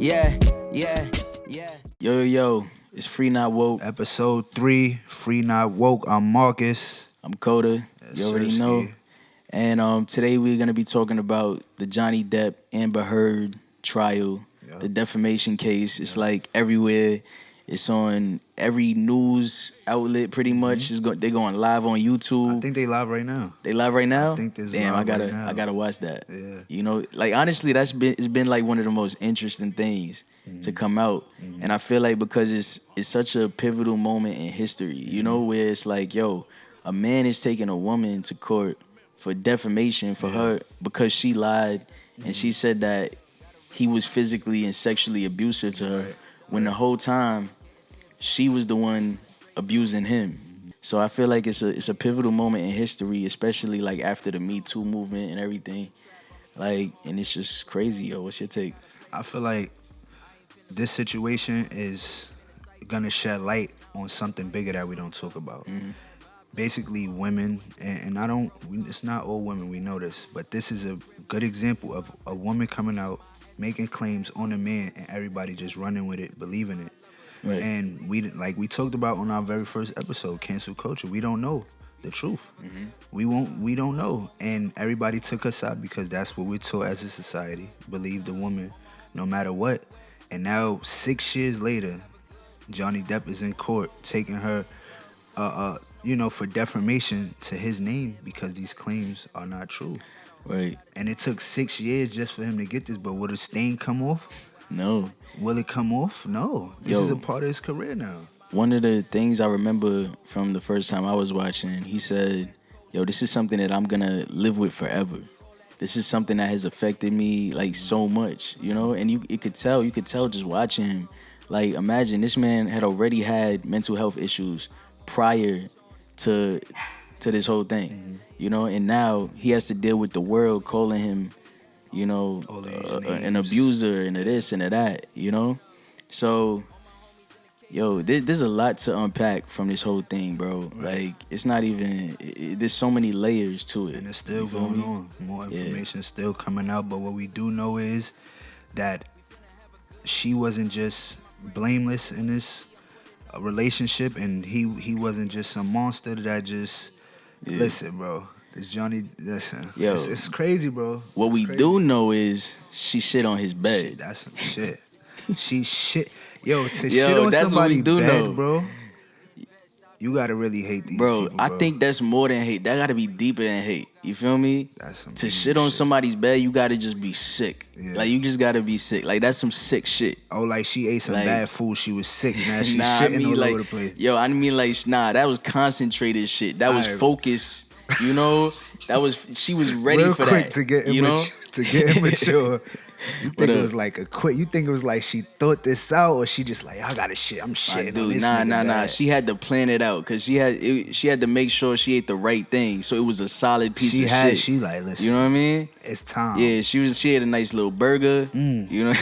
Yeah, yeah, yeah. Yo, it's Free Not Woke. Episode 3, Free Not Woke. I'm Marcus. I'm Coda. You already know. And today we're gonna be talking about the Johnny Depp Amber Heard trial, the defamation case. It's like everywhere. It's on every news outlet pretty much. They're going live on YouTube. I think they live right now. They live right now? I think there's Damn, live right now. I gotta watch that. Yeah. You know, like honestly, it's been like one of the most interesting things to come out. And I feel like because it's such a pivotal moment in history, you know, where it's like, yo, a man is taking a woman to court for defamation for her because she lied and she said that he was physically and sexually abusive to her when the whole time she was the one abusing him. So I feel like it's a pivotal moment in history, especially like after the Me Too movement and everything. Like, and it's just crazy, yo. What's your take? I feel like this situation is gonna shed light on something bigger that we don't talk about. Basically, women, and it's not all women, we know this, but this is a good example of a woman coming out, making claims on a man, and everybody just running with it, believing it. Right. And we talked about on our very first episode, cancel culture. We don't know the truth. We don't know. And everybody took her side because that's what we're taught as a society. Believe the woman no matter what. And now 6 years later, Johnny Depp is in court taking her for defamation to his name because these claims are not true. Right. And it took 6 years just for him to get this, but will the stain come off? No. Will it come off? No. This is a part of his career now. One of the things I remember from the first time I was watching, he said, yo, this is something that I'm going to live with forever. This is something that has affected me like so much, you know? And you could tell just watching him. Like, imagine this man had already had mental health issues prior to this whole thing, you know? And now he has to deal with the world calling him, you know, an abuser and a this and a that, you know? So, yo, there's a lot to unpack from this whole thing, bro. Right. Like, it's not even, there's so many layers to it. And it's still going on. More information is still coming out. But what we do know is that she wasn't just blameless in this relationship, and he wasn't just some monster that just, listen, bro. This Johnny, listen, yo, it's crazy, bro. What we do know is she shit on his bed. That's some shit. She shit. Yo, shit on somebody's bed, bro. You gotta really hate these people, bro. I think that's more than hate. That gotta be deeper than hate. You feel me? That's some to shit on somebody's bed, you gotta just be sick. Yeah. Like, you just gotta be sick. Like, that's some sick shit. Oh, like she ate some bad food. She was sick. Now she's shitting all over the place. Yo, I mean, like, that was concentrated shit. That was focused. You know, she was ready for that. To get immature. You think it was like You think it was like she thought this out, or she just like, I gotta shit. I'm shitting on this nigga. Nah. She had to plan it out because she had to make sure she ate the right thing, so it was a solid piece of shit. She like, listen, you know what I mean? It's time. Yeah, she had a nice little burger. You know.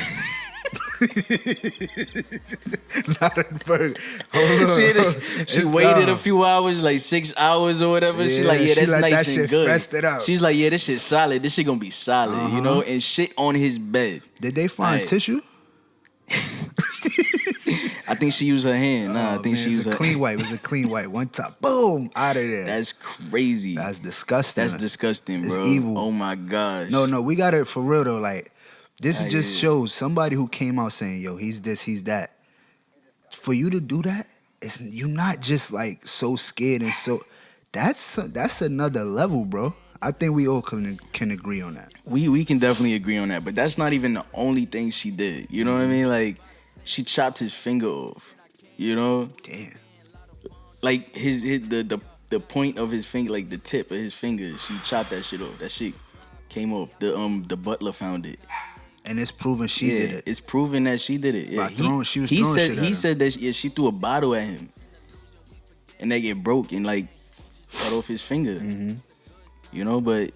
Not a burger. Hold on. She waited a few hours, like 6 hours or whatever. She's like, yeah, that's nice and good. It out. She's like, yeah, this shit's solid. This shit gonna be solid, you know? And shit on his bed. Did they find tissue? I think she used her hand. I think she used her clean wipe. It was a clean wipe. One top, boom, out of there. That's crazy. That's disgusting. That's disgusting, bro. It's evil. Oh my gosh. No, we got it for real though. Like, this just shows somebody who came out saying, yo, he's this, he's that. For you to do that, you're not just like so scared and so. That's another level, bro. I think we all can agree on that. We can definitely agree on that, but that's not even the only thing she did. You know what I mean? Like, she chopped his finger off. You know? Damn. Like the point of his finger, like the tip of his finger, she chopped that shit off. That shit came off. The butler found it. And it's proven she did it. It's proven that she did it. Yeah. He said that she threw a bottle at him, and that get broke and like cut off his finger. You know, but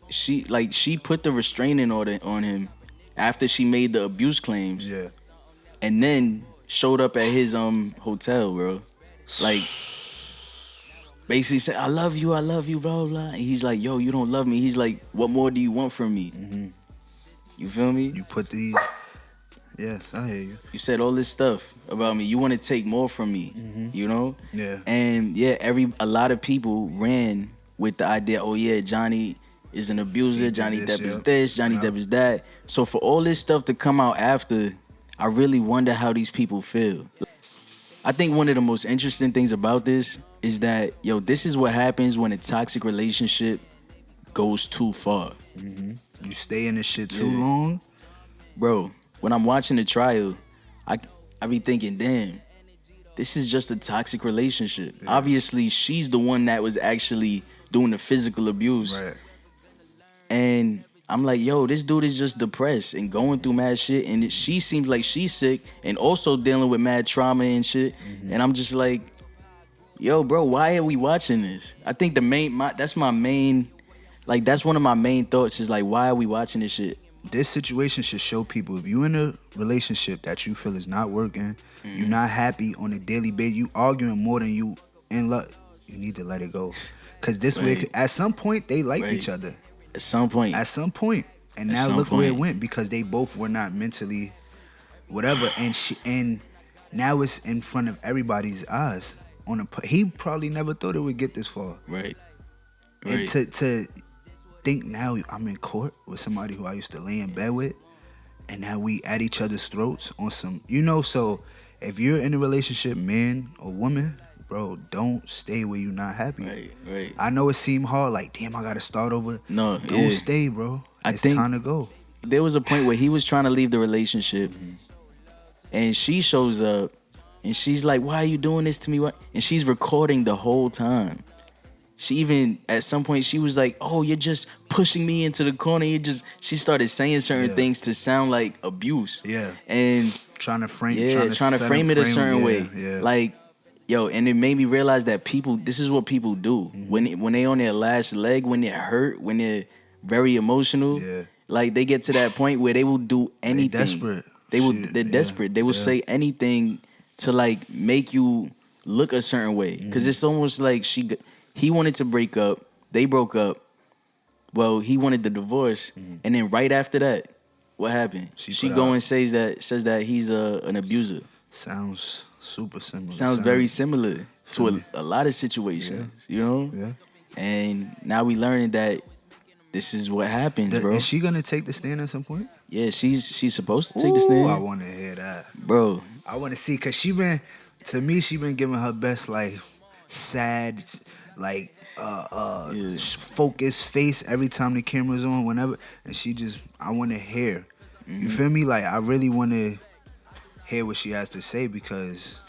she put the restraining order on him after she made the abuse claims. Yeah. And then showed up at his hotel, bro. Like, basically said, I love you, blah, blah. And he's like, yo, you don't love me. He's like, what more do you want from me? You feel me? You put these, Yes, I hear you. You said all this stuff about me. You want to take more from me, you know? Yeah. And yeah, a lot of people ran with the idea, oh yeah, Johnny is an He abuser, did Johnny this, Depp is yep. this, Johnny Yep. Depp is that. So for all this stuff to come out after, I really wonder how these people feel. I think one of the most interesting things about this is that, yo, this is what happens when a toxic relationship goes too far. You stay in this shit too Yeah. long. Bro, when I'm watching the trial, I I be thinking, damn, this is just a toxic relationship. Obviously, she's the one that was actually doing the physical abuse. Right. And I'm like, yo, this dude is just depressed and going through mad shit. And she seems like she's sick and also dealing with mad trauma and shit. And I'm just like, yo, bro, why are we watching this? I think that's my main, like, that's one of my main thoughts is like, why are we watching this shit? This situation should show people if you in a relationship that you feel is not working, you're not happy on a daily basis, you arguing more than you in love, you need to let it go. Cause this way, Right. at some point they liked Right. each other. At some point. At some point, and At now some look where it point. went because they both were not mentally whatever, and now it's in front of everybody's eyes. He probably never thought it would get this far. Right. And Right. to think now I'm in court with somebody who I used to lay in bed with, and now we at each other's throats on some, so if you're in a relationship, man or woman, bro, don't stay where you're not happy. Right. Right. I know it seemed hard, like, damn, I gotta start over. No, Don't yeah. stay, bro. I It's think- time to go. There was a point where he was trying to leave the relationship, and she shows up, and she's like, "Why are you doing this to me?" What? And she's recording the whole time. She even at some point she was like, "Oh, you're just pushing me into the corner." She started saying certain Yeah. things to sound like abuse. Yeah. And Trying to frame, trying to set frame him, it a certain yeah, way. Yeah. Like, yo, and it made me realize that this is what people do when they on their last leg, when they're hurt, when they're very emotional. Yeah. Like they get to that point where they will do anything. desperate. They're Yeah. desperate. They will Yeah. say anything to like make you look a certain way. Because it's almost like he wanted to break up. They broke up. Well, he wanted the divorce, and then right after that, what happened? She put go out- and says that he's an abuser. Sounds super similar. Sounds very similar to Feel a lot of situations, you know. Yeah. And now we learning that this is what happens, bro. Is she gonna take the stand at some point? Yeah, she's supposed to take the Ooh, stand, I want to hear that. bro. I want to see, cause she been giving her best, like, sad, like Yeah. focused face every time the camera's on, whenever, and I want to hear. You feel me? Like, I really want to hear what she has to say because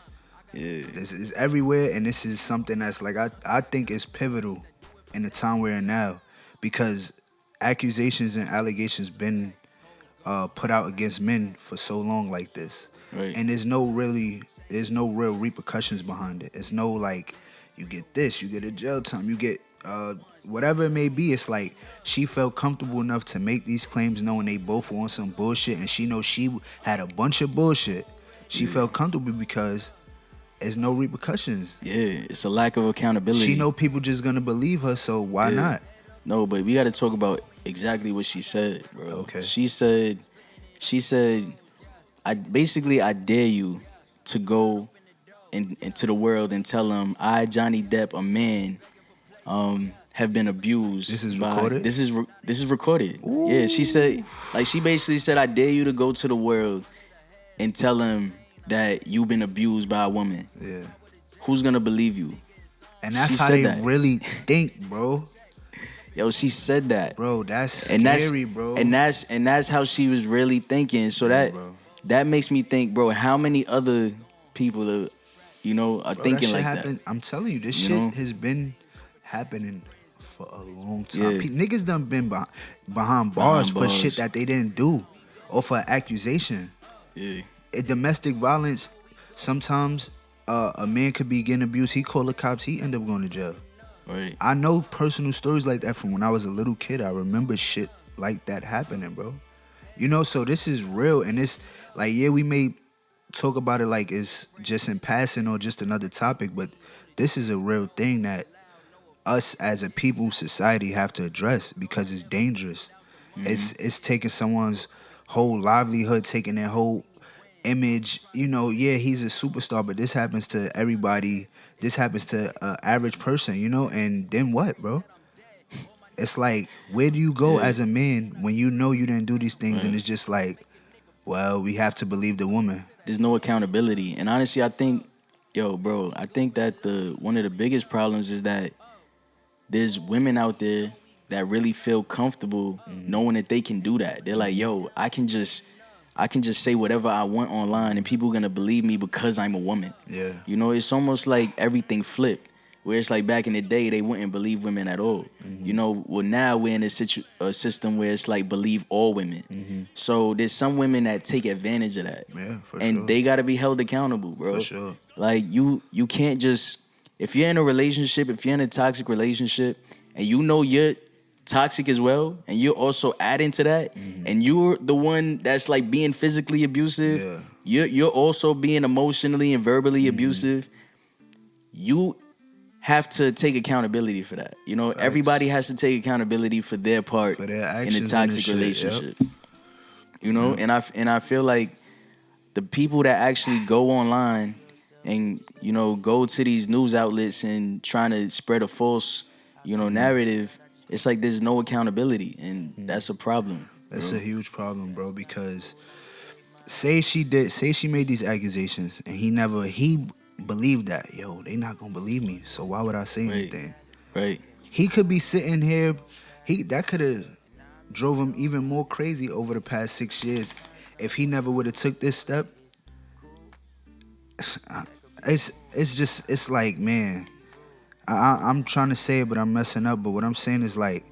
Yeah, this is everywhere, and this is something that's like I think is pivotal in the time we're in now, because accusations and allegations been put out against men for so long like this, right. and there's no real repercussions behind it. It's no like you get this, you get a jail time, you get whatever it may be. It's like she felt comfortable enough to make these claims knowing they both were on some bullshit, and she knows she had a bunch of bullshit. She felt comfortable because there's no repercussions. Yeah, it's a lack of accountability. She know people just gonna believe her, so why Yeah. not? No, but we got to talk about exactly what she said, bro. Okay. She said, I dare you to go into the world and tell them I, Johnny Depp, a man, have been abused. This is recorded? This is recorded. Yeah, she said, like, she basically said, I dare you to go to the world and tell him that you've been abused by a woman. Yeah. Who's gonna believe you? And that's She how said they that. really think, bro. Yo, she said that. Bro, that's And scary, bro. And that's how she was really thinking. So bro. that makes me think, bro, how many other people are, Bro, thinking that shit like happen. that? I'm telling you, this You shit know? has been happening for a long time. Yeah. Niggas done been behind bars for bars. shit that they didn't do, or for accusation. Yeah. Domestic violence, sometimes a man could be getting abused. He call the cops. He end up going to jail. Right. I know personal stories like that from when I was a little kid. I remember shit like that happening, bro. So this is real, and it's like, yeah, we may talk about it like it's just in passing or just another topic, but this is a real thing that us as a people, society, have to address because it's dangerous. It's taking someone's whole livelihood, taking their whole image. You know, yeah, he's a superstar, but this happens to everybody. This happens to an average person, you know. And then what, bro? It's like, where do you go Yeah, as a man when you know you didn't do these things, and right. it's just like, well, we have to believe the woman. There's no accountability. And honestly, I think, yo, bro, I think that the one of the biggest problems is that there's women out there that really feel comfortable knowing that they can do that. They're like, yo, I can just say whatever I want online and people are gonna believe me because I'm a woman. Yeah. You know, it's almost like everything flipped. Where it's like back in the day, they wouldn't believe women at all. You know, well now we're in a system where it's like believe all women. So there's some women that take advantage of that, Yeah, for and sure. they got to be held accountable, bro. For sure. Like you can't just if you're in a relationship, if you're in a toxic relationship, and you know you're toxic as well, and you're also adding to that, and you're the one that's like being physically abusive, Yeah. you're also being emotionally and verbally abusive. You have to take accountability for that. You know, Facts. everybody has to take accountability for their part For their in a actions and toxic this shit, relationship. yep. You know, and I feel like the people that actually go online and go to these news outlets and trying to spread a false narrative, it's like there's no accountability, and that's a problem. That's Bro. a huge problem, bro, because say she made these accusations and he believed that, yo, they not gonna believe me, so why would I say Right, anything? right. He could be sitting here, that could have drove him even more crazy over the past 6 years if he never would have took this step. It's like, man, I'm trying to say it, but I'm messing up. But what I'm saying is like,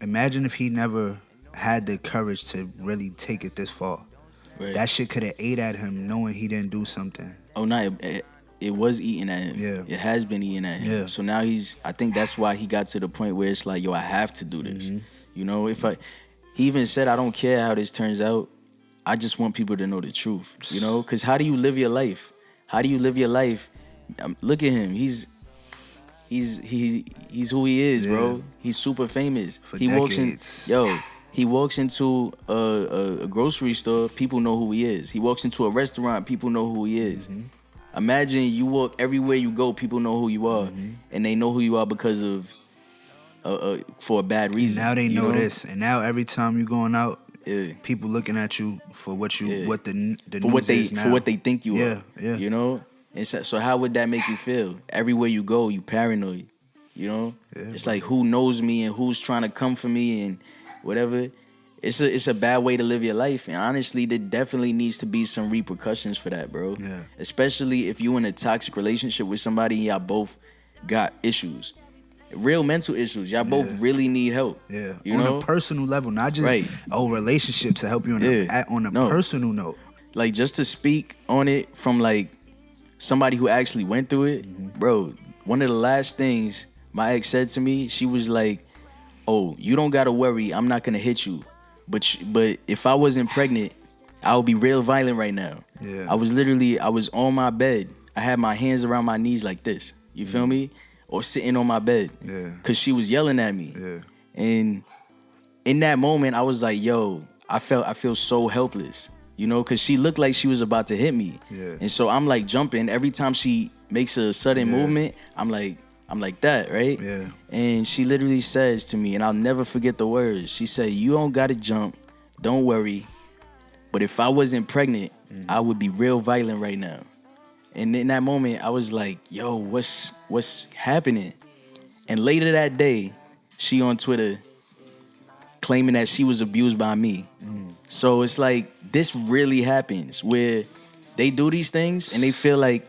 imagine if he never had the courage to really take it this far. Right. That shit could have ate at him, knowing he didn't do something. Oh no, it was eating at him. Yeah. It has been eating at him. Yeah. So now I think that's why he got to the point where it's like, yo, I have to do this. You know, he even said, I don't care how this turns out. I just want people to know the truth. You know, because how do you live your life? How do you live your life? Look at him. He's who he is, bro. Yeah. He's super famous. For He decades. he walks into a grocery store, people know who he is. He walks into a restaurant, people know who he is. Imagine you walk everywhere you go, people know who you are, and they know who you are because of for a bad reason. Now they you know this, and now every time you going out, Yeah. people looking at you for what Yeah. the For news what they is now. for what they think you Yeah, are. yeah. You know? And so how would that make you feel? Everywhere you go, you paranoid. You know? Yeah, It's bro. like who knows me and who's trying to come for me and whatever. It's a bad way to live your life. And honestly, there definitely needs to be some repercussions for that, bro. Yeah. Especially if you in a toxic relationship with somebody and y'all both got issues. Real mental issues. Y'all both Yeah. really need help. Yeah, You on know? a personal level, not just Right. relationship to help you Yeah. on a No. personal note. Like just to speak on it from like somebody who actually went through it, bro. One of the last things my ex said to me, she was like, "Oh, you don't gotta worry. I'm not gonna hit you, but if I wasn't pregnant, I would be real violent right now." Yeah. I was on my bed. I had my hands around my knees like this. You feel me? Or sitting on my bed. Yeah. Cause she was yelling at me. Yeah. And in that moment, I was like, yo, I feel so helpless, you know, because she looked like she was about to hit me. Yeah. And so I'm like jumping. Every time she makes a sudden Yeah. movement, I'm like that, right? Yeah. And she literally says to me, and I'll never forget the words. She said, "You don't gotta jump. Don't worry. But if I wasn't pregnant, I would be real violent right now." And in that moment, I was like, yo, what's happening? And later that day, she on Twitter claiming that she was abused by me. So it's like this really happens where they do these things and they feel like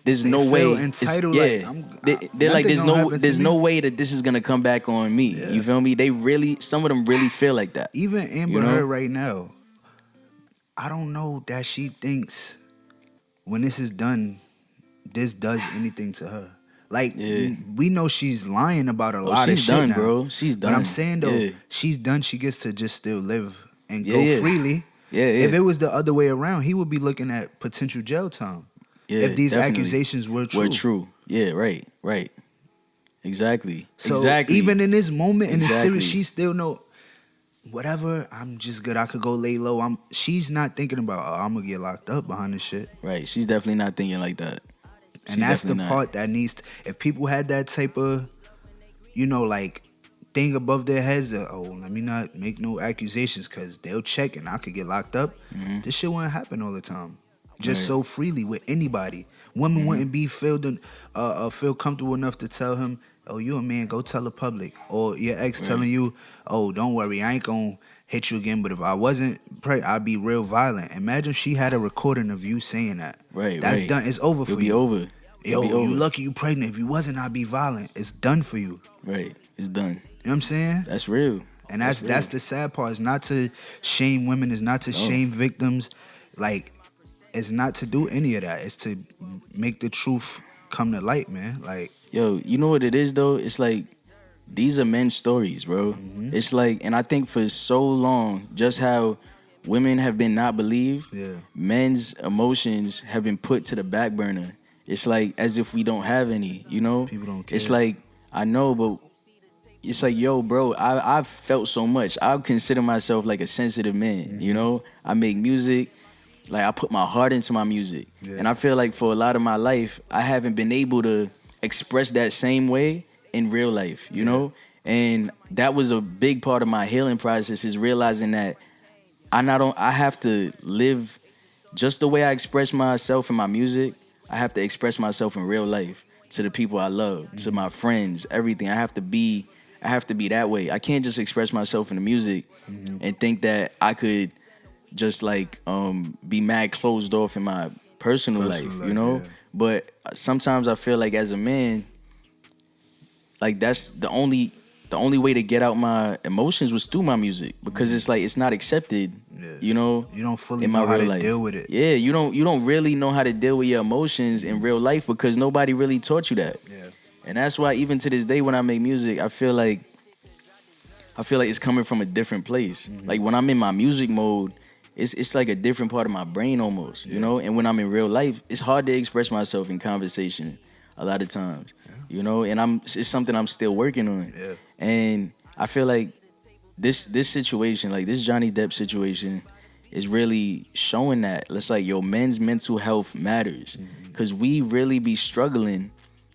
there's They no feel way. entitled, Yeah, like, they're like nothing gonna happen there's to no me. way that this is gonna come back on me. Yeah. You feel me? Some of them really feel like that. Even Amber You know? Heard right now, I don't know that she thinks when this is done, this does anything to her. Like, Yeah. we know she's lying about a lot of she's shit done, now. bro. She's But I'm done. saying though, Yeah. she's done. She gets to just still live and Yeah, go yeah. freely. Yeah, yeah. If it was the other way around, he would be looking at potential jail time. Yeah, if these definitely. accusations were true. Yeah, right. Exactly. So exactly. even in this moment, in this Exactly. series, she still know. whatever, I'm just good. I could go lay low. She's not thinking about, oh, I'm gonna get locked up behind this shit. Right. She's definitely not thinking like that. And She's that's the definitely not. part that needs if people had that type of, like thing above their heads that, oh, let me not make no accusations because they'll check and I could get locked up. This shit wouldn't happen all the time. Just Right. so freely with anybody. Women wouldn't be feel comfortable enough to tell him, oh, you a man, go tell the public. Or your ex Right. telling you, oh, don't worry, I ain't gonna hit you again, but if I wasn't pregnant, I'd be real violent. Imagine she had a recording of you saying that. Right. That's Right. done. It's over It'll for be you. over. Yo, It'll be you over. lucky you pregnant. If you wasn't, I'd be violent. It's done for you. Right. It's done. You know what I'm saying? That's real. And that's real. the sad part. It's not to shame women. It's not to shame victims. Like, it's not to do any of that. It's to make the truth come to light, man. Like, Yo, you know what it is though? It's like these are men's stories, bro. It's like, and I think for so long, just how women have been not believed, Yeah. men's emotions have been put to the back burner. It's like as if we don't have any, you know? People don't It's care. like, I know, but it's like, yo, bro, I've felt so much. I consider myself like a sensitive man, you know? I make music, like I put my heart into my music. Yeah. And I feel like for a lot of my life, I haven't been able to express that same way in real life, you know? And that was a big part of my healing process is realizing that I have to live just the way I express myself in my music. I have to express myself in real life to the people I love, to my friends, everything. I have to be that way. I can't just express myself in the music and think that I could just like be mad closed off in my personal life, you know? yeah. But sometimes I feel like as a man, like that's the only way to get out my emotions was through my music because it's like it's not accepted, you know. You don't fully in my know how real to life. deal with it. Yeah, you don't really know how to deal with your emotions in real life because nobody really taught you that. Yeah. And that's why even to this day when I make music, I feel like it's coming from a different place. Like when I'm in my music mode, it's like a different part of my brain almost, you know? And when I'm in real life, it's hard to express myself in conversation a lot of times. You know, and it's something I'm still working on. Yeah. And I feel like this situation, like this Johnny Depp situation, is really showing that it's like yo, men's mental health matters because we really be struggling,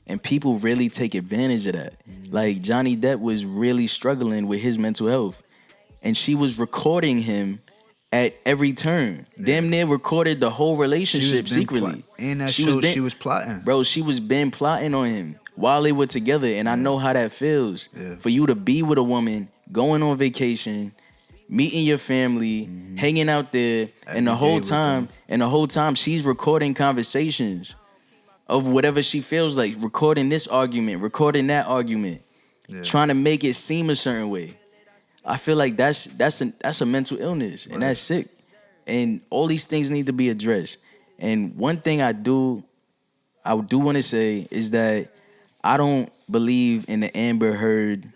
and people really take advantage of that. Like Johnny Depp was really struggling with his mental health, and she was recording him at every turn. Damn near recorded the whole relationship secretly. In that show, she was plotting. Bro, she was been plotting on him while they were together, and I know how that feels. Yeah. For you to be with a woman, going on vacation, meeting your family, hanging out there, and the Every day whole with time, she's recording conversations of whatever she feels like, recording this argument, recording that argument, trying to make it seem a certain way. I feel like that's a mental illness, and that's sick. And all these things need to be addressed. And one thing I do want to say is that I don't believe in the Amber Heard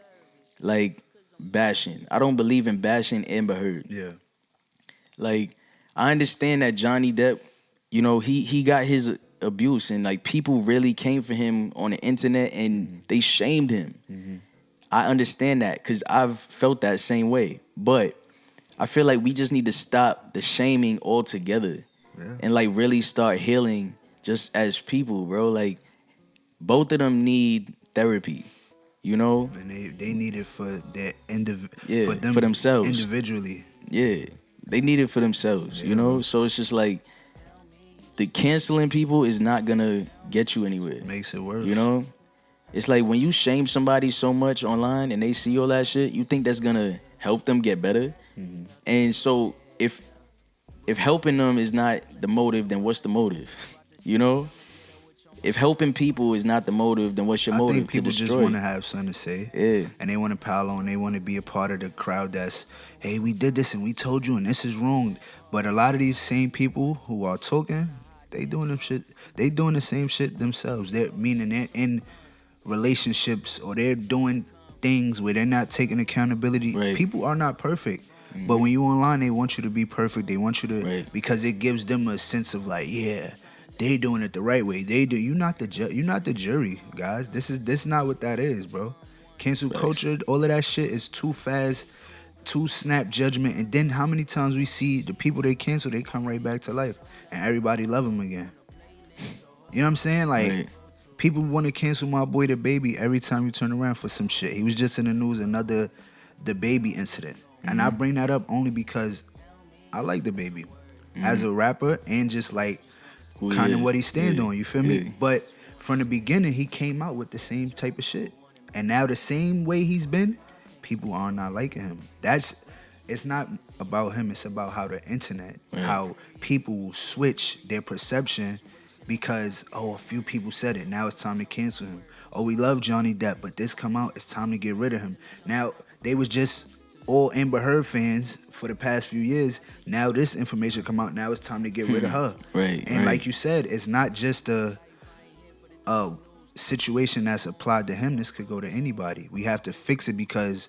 like bashing. I don't believe in bashing Amber Heard. Yeah. Like I understand that Johnny Depp, you know, he got his abuse and like people really came for him on the internet and they shamed him. I understand that because I've felt that same way. But I feel like we just need to stop the shaming altogether and like really start healing just as people, bro. Like both of them need therapy, you know? And they need it for their for themselves. individually. Yeah, they need it for themselves, you know? So it's just like the canceling people is not gonna get you anywhere. Makes it worse. You know? It's like when you shame somebody so much online and they see all that shit, you think that's gonna help them get better. And so if helping them is not the motive, then what's the motive? You know? If helping people is not the motive, then what's your I motive think people to just destroy? want to have something to say. Yeah. And they want to pile on. They want to be a part of the crowd that's, hey, we did this and we told you and this is wrong. But a lot of these same people who are talking, they doing the same shit themselves. They're in relationships or they're doing things where they're not taking accountability. Right. People are not perfect. But when you online, they want you to be perfect. They want you to, because it gives them a sense of like, yeah, they doing it the right way. They do. You're not the jury, guys. This not what that is, bro. Cancel culture, all of that shit is too fast. two snap judgment, and then how many times we see the people they cancel, they come right back to life, and everybody love them again. You know what I'm saying? Like, Right. people want to cancel my boy the baby every time you turn around for some shit. He was just in the news, another the baby incident, and I bring that up only because I like the baby as a rapper and just like Who kind he of is. what he stand Yeah. on. You feel Yeah. me? But from the beginning, he came out with the same type of shit, and now the same way he's been, people are not liking him. It's not about him. It's about how the internet, Right. how people will switch their perception because a few people said it. Now it's time to cancel him. Oh, we love Johnny Depp, but this come out, it's time to get rid of him. Now they was just all Amber Heard fans for the past few years. Now this information come out. Now it's time to get rid of her. Right. And Right. like you said, it's not just a situation that's applied to him. This could go to anybody. We have to fix it because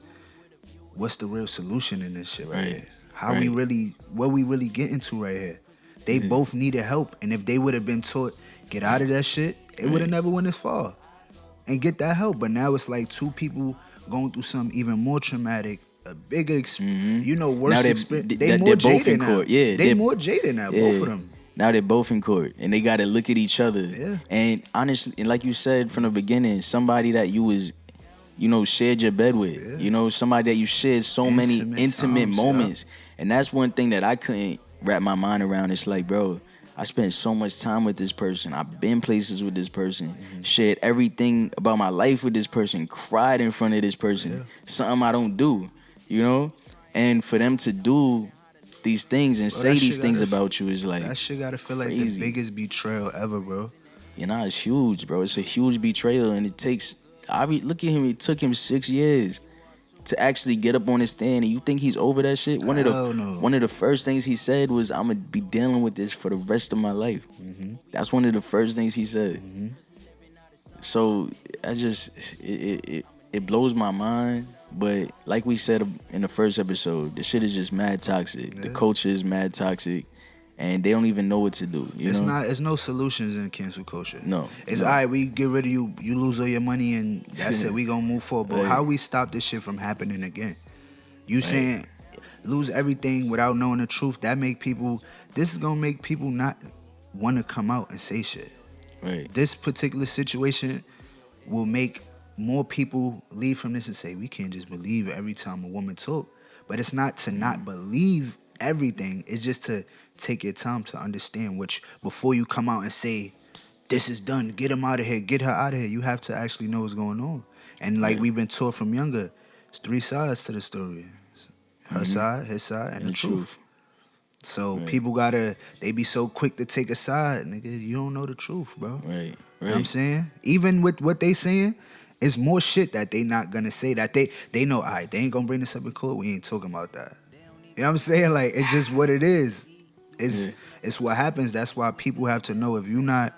what's the real solution in this shit right, Right. here? How we Right. really, what we really getting to right here? They both needed help, and if they would have been taught get out of that shit, it would have never went this far and get that help. But now it's like two people going through something even more traumatic, a bigger, worse Now experience. They they're more both jaded in now. court. Yeah, they more jaded now, both of them. Now they're both in court, and they got to look at each other. Yeah. And honestly, and like you said from the beginning, somebody that you was, shared your bed with. Yeah. Somebody that you shared so many intimate times, moments. And that's one thing that I couldn't wrap my mind around. It's like, bro, I spent so much time with this person. I've been places with this person, shared everything about my life with this person, cried in front of this person. Something I don't do, And for them to do these things and say that these shit things gotta- about you is like, That shit gotta feel like crazy. the biggest betrayal ever, bro. It's huge, bro. It's a huge betrayal, and it takes. Look at him. It took him 6 years to actually get up on his stand, and you think he's over that shit? One Hell no. of the first things he said was, "I'm gonna be dealing with this for the rest of my life." That's one of the first things he said. So I just it blows my mind. But like we said in the first episode, the shit is just mad toxic. The culture is mad toxic, and they don't even know what to do. It's no solutions in cancel culture. No, It's no. all right, we get rid of you, you lose all your money, and that's it. We gonna move forward. But Right. how we stop this shit from happening again? You saying lose everything without knowing the truth, this is gonna make people not wanna come out and say shit. Right. This particular situation will make more people leave from this and say, we can't just believe every time a woman talk. But it's not to not believe everything. It's just to take your time to understand which before you come out and say, this is done, get him out of here, get her out of here. You have to actually know what's going on. And like we've been taught from younger, it's three sides to the story. Her side, his side, and the truth. So people they be so quick to take a side, nigga. You don't know the truth, bro. Right. You know what I'm saying? Even with what they saying, it's more shit that they not gonna say that they know, all right, they ain't gonna bring this up in court. We ain't talking about that. You know what I'm saying? Like, it's just what it is. It's what happens. That's why people have to know if you're not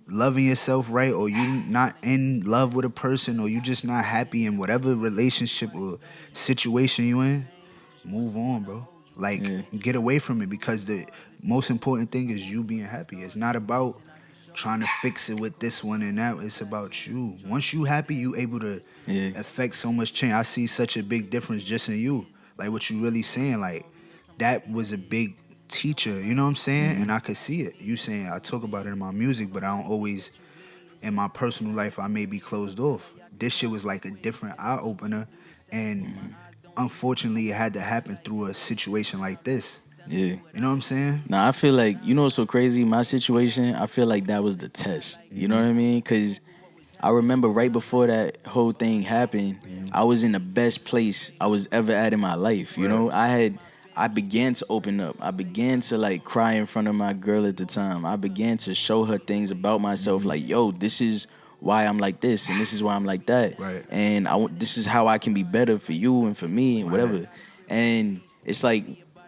loving yourself right, or you not in love with a person, or you just not happy in whatever relationship or situation you in, move on, bro. Like, get away from it, because the most important thing is you being happy. It's not about trying to fix it with this one and that. It's about you. Once you happy, you able to affect so much change. I see such a big difference just in you. Like, what you really saying, like, that was a big teacher, you know what I'm saying? And I could see it. You saying, I talk about it in my music, but I don't always, in my personal life, I may be closed off. This shit was like a different eye-opener, and unfortunately, it had to happen through a situation like this. Yeah. You know what I'm saying? Now, I feel like, what's so crazy? My situation, I feel like that was the test. You know what I mean? Because I remember right before that whole thing happened, I was in the best place I was ever at in my life. You know, I began to open up. I began to like cry in front of my girl at the time. I began to show her things about myself, like, yo, this is why I'm like this, and this is why I'm like that. Right. And this is how I can be better for you and for me and whatever. And it's like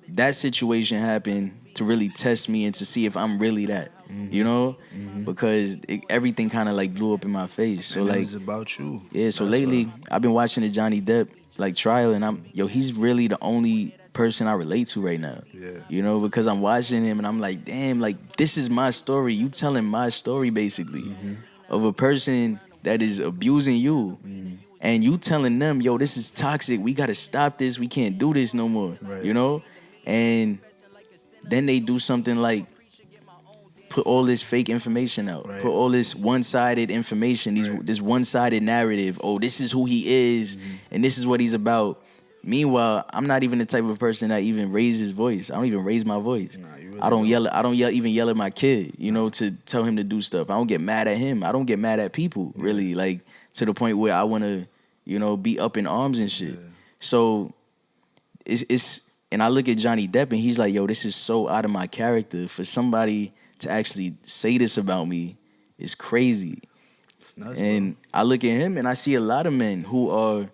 that situation happened to really test me and to see if I'm really that, because everything kind of like blew up in my face. So and like, it was about you. yeah. So That's lately, why. I've been watching the Johnny Depp like trial, and he's really the only person I relate to right now. Yeah. Because I'm watching him and I'm like, damn, like this is my story. You telling my story basically of a person that is abusing you. and you telling them, yo, this is toxic. We gotta stop this. We can't do this no more. Right. You know, and then they do something like put all this fake information out, Right. put all this one-sided information, Right. this one-sided narrative. Oh, this is who he is, and this is what he's about. Meanwhile, I'm not even the type of person that even raises his voice. I don't even raise my voice. Nah, you really I don't don't. yell. I don't yell, even yell at my kid. You know, to tell him to do stuff. I don't get mad at him. I don't get mad at people. Really, like to the point where I want to, be up in arms and shit. So it's and I look at Johnny Depp and he's like, yo, this is so out of my character for somebody to actually say this about me. It's crazy. It's nuts, And I look at him and I see a lot of men who are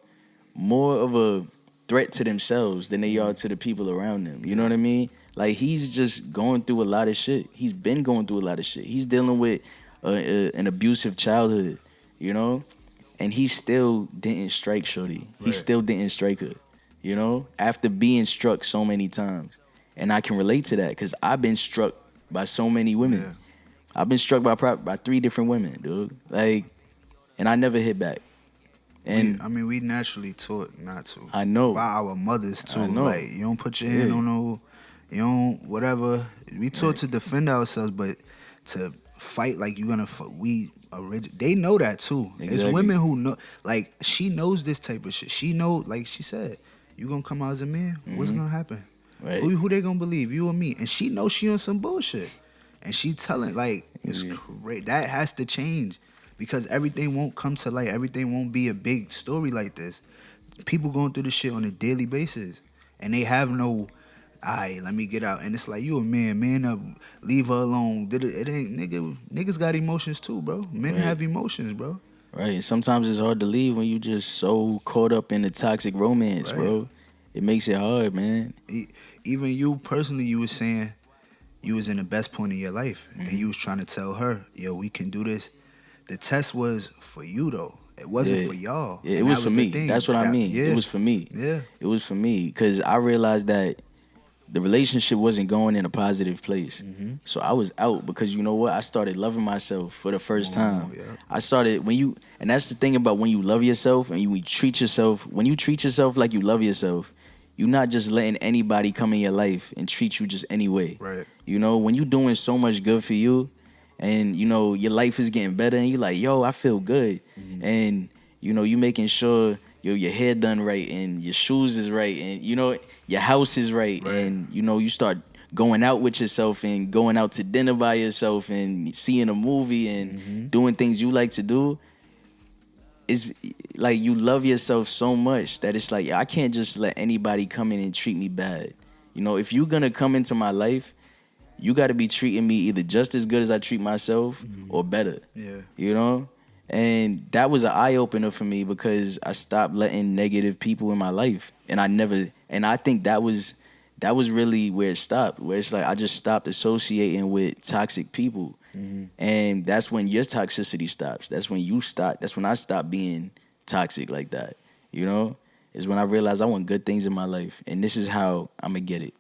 more of a threat to themselves than they are to the people around them. You know what I mean? Like he's just going through a lot of shit. He's been going through a lot of shit. He's dealing with an abusive childhood, and he still didn't strike Shorty. He Right. still didn't strike her, after being struck so many times. And I can relate to that because I've been struck by so many women. Yeah. I've been struck by 3 different women, dude. Like, and I never hit back. And we naturally taught not to. I know. By our mothers too. I know. Like you don't put your hand on no, you don't whatever. We taught to defend ourselves, but to fight like you're gonna. They know that too. It's Exactly. women who know. Like she knows this type of shit. She know. Like she said, you gonna come out as a man. What's gonna happen? Right. Who they gonna believe? You or me? And she knows she on some bullshit. And she telling like it's Yeah. great. That has to change. Because everything won't come to light. Everything won't be a big story like this. People going through this shit on a daily basis. And they have no, let me get out. And it's like, you a man up, leave her alone. It ain't, niggas got emotions too, bro. Men Right. have emotions, bro. Right. And sometimes it's hard to leave when you just so caught up in the toxic romance, Right. bro. It makes it hard, man. Even you personally, you was saying you was in the best point of your life. Mm-hmm. And you was trying to tell her, yo, we can do this. The test was for you, though. It wasn't for y'all. Yeah, it And was that for the me. thing. That's what I mean. Yeah. It was for me. Yeah. It was for me because I realized that the relationship wasn't going in a positive place. Mm-hmm. So I was out because you know what? I started loving myself for the first time. yeah. I started and that's the thing about when you love yourself and you treat yourself, when you treat yourself like you love yourself, you're not just letting anybody come in your life and treat you just anyway. Right. When you're doing so much good for you and, your life is getting better and you're like, yo, I feel good. Mm-hmm. And, you making sure your hair done right and your shoes is right and, your house is right. And, you start going out with yourself and going out to dinner by yourself and seeing a movie and doing things you like to do. It's like you love yourself so much that it's like, I can't just let anybody come in and treat me bad. If you're going to come into my life, you got to be treating me either just as good as I treat myself or better. Yeah. And that was an eye opener for me because I stopped letting negative people in my life, and I think that was really where it stopped. Where it's like I just stopped associating with toxic people, and that's when your toxicity stops. That's when you stop. That's when I stopped being toxic like that. Is when I realized I want good things in my life, and this is how I'm gonna get it.